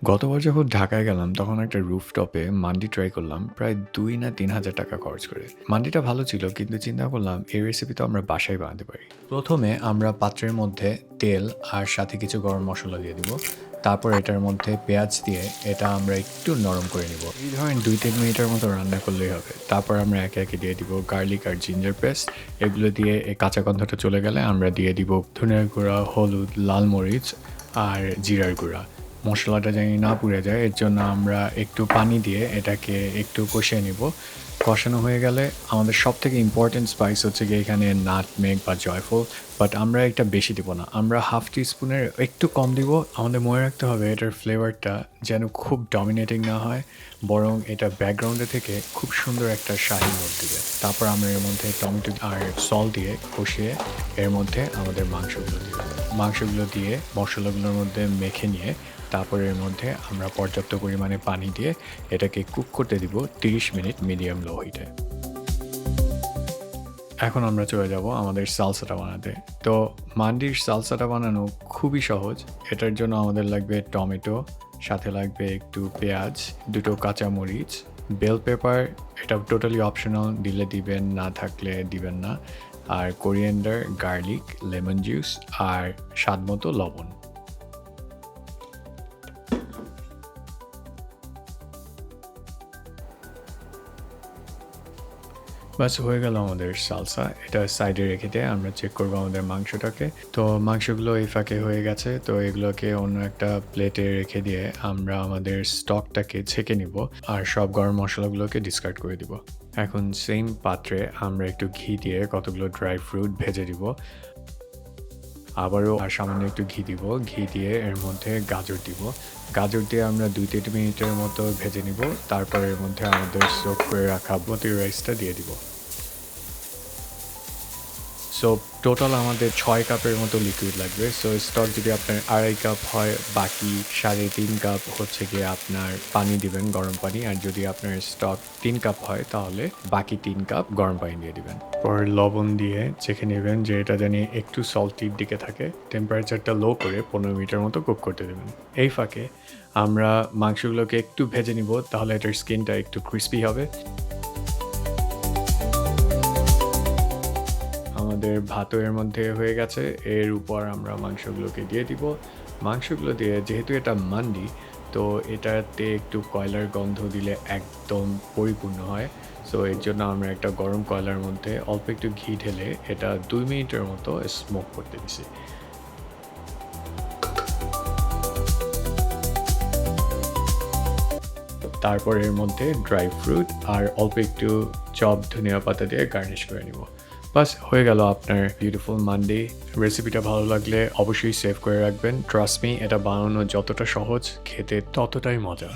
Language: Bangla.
গতবার যখন ঢাকায় গেলাম তখন একটা রুফটপে মান্ডি ট্রাই করলাম প্রায় ২ না ৩,০০০ টাকা খরচ করে। মান্ডিটা ভালো ছিল কিন্তু চিন্তা করলাম এই রেসিপি তো আমরা বাসায় বানাতে পারি। প্রথমে আমরা পাত্রের মধ্যে তেল আর সাথে কিছু গরম মসলা দিয়ে দিব। তারপর এটার মধ্যে পেঁয়াজ দিয়ে এটা আমরা একটু নরম করে নিব। এই ধরেন ২-৩ মিনিটের মতো রান্না করলেই হবে। তারপর আমরা একে একে দিয়ে দিব গার্লিক আর জিঞ্জার পেস্ট। এগুলো দিয়ে এই কাঁচা গন্ধটা চলে গেলে আমরা দিয়ে দিব ধনিয়ার গুঁড়া, হলুদ, লাল মরিচ আর জিরার গুঁড়া। মশলাটা যেন না পুড়ে যায় এর জন্য আমরা একটু পানি দিয়ে এটাকে একটু কষিয়ে নিব। কষানো হয়ে গেলে আমাদের সবথেকে ইম্পর্টেন্ট স্পাইস হচ্ছে গিয়ে এখানে নাটমেগ বা জয়ফল, বাট আমরা এটা বেশি দিব না। আমরা হাফ টিস্পুনের একটু কম দিব। আমাদের মনে রাখতে হবে এটার ফ্লেভারটা যেন খুব ডমিনেটিং না হয়, বরং এটা ব্যাকগ্রাউন্ডে থেকে খুব সুন্দর একটা শাহি নোট দিবে। তারপর আমরা এর মধ্যে টমেটো আর সল্ট দিয়ে কষিয়ে এর মধ্যে আমাদের মাংসগুলো দিব। মাংসগুলো দিয়ে মশলাগুলোর মধ্যে মেখে নিয়ে তারপর এর মধ্যে আমরা পর্যাপ্ত পরিমাণে পানি দিয়ে এটাকে কুক করতে দিব ৩০ মিনিট মিডিয়াম লো হিটে। এখন আমরা চলে যাব আমাদের সালসাটা বানাতে। তো মান্ডির সালসাটা বানানো খুবই সহজ। এটার জন্য আমাদের লাগবে টমেটো, সাথে লাগবে একটু পেঁয়াজ, ২ টো কাঁচামরিচ, বেল পেপার, এটা টোটালি অপশনাল, দিলে দিবেন, না থাকলে দিবেন না। আর কোরিয়ান্ডার, গার্লিক, লেমন জুস আর স্বাদমতো লবণ। বাস হয়ে গেল আমাদের সালসা। এটা সাইডে রেখে দিয়ে আমরা চেক করব আমাদের মাংসটাকে। তো মাংসগুলো এই ফাঁকে হয়ে গেছে। তো এগুলোকে অন্য একটা প্লেটে রেখে দিয়ে আমরা আমাদের স্টকটাকে ছেঁকে নিব আর সব গরম মশলাগুলোকে ডিসকার্ড করে দিব। এখন সেম পাত্রে আমরা একটু ঘি দিয়ে কতগুলো ড্রাই ফ্রুট ভেজে দিব। আবারও আর সামান্য একটু ঘি দিব। ঘি দিয়ে এর মধ্যে গাজর দিব। গাজর দিয়ে আমরা ২-৩ মিনিটের মতো ভেজে নিব। তারপর এর মধ্যে আমাদের সোক করে রাখা বাসমতি রাইসটা দিয়ে দিব। সো টোটাল আমাদের ৬ কাপের মতো লিকুইড লাগবে। সো স্টক যদি আপনার ২.৫ কাপ হয়, বাকি ৩.৫ কাপ হচ্ছে গিয়ে আপনার পানি দিবেন, গরম পানি। আর যদি আপনার স্টক ৩ কাপ হয় তাহলে বাকি ৩ কাপ গরম পানি দিয়ে দিবেন। পরে লবণ দিয়ে চেখে নেবেন যে এটা জানি একটু সল্টির দিকে থাকে। টেম্পারেচারটা লো করে ১৫ মিনিটের মতো কুক করতে দেবেন। এই ফাঁকে আমরা মাংসগুলোকে একটু ভেজে নিব, তাহলে এটার স্কিনটা একটু ক্রিস্পি হবে। আমাদের ভাতও এর মধ্যে হয়ে গেছে। এর উপর আমরা মাংসগুলোকে দিয়ে দিব। মাংসগুলো দিয়ে যেহেতু এটা মান্ডি, তো এটাতে একটু কয়লার গন্ধ দিলে একদম পরিপূর্ণ হয়। সো এর জন্য আমরা একটা গরম কয়লার মধ্যে অল্প একটু ঘি ঢেলে এটা ২ মিনিটের মতো স্মোক করতে দিছি। তারপর এর মধ্যে ড্রাই ফ্রুট আর অল্প একটু চপ ধনিয়া পাতা দিয়ে গার্নিশ করে নিব। বাস হয়ে গেল আপনার বিউটিফুল মান্ডি। রেসিপিটা ভালো লাগলে অবশ্যই সেভ করে রাখবেন। ট্রাস্ট মি, এটা বানানো যতটা সহজ, খেতে ততটাই মজা।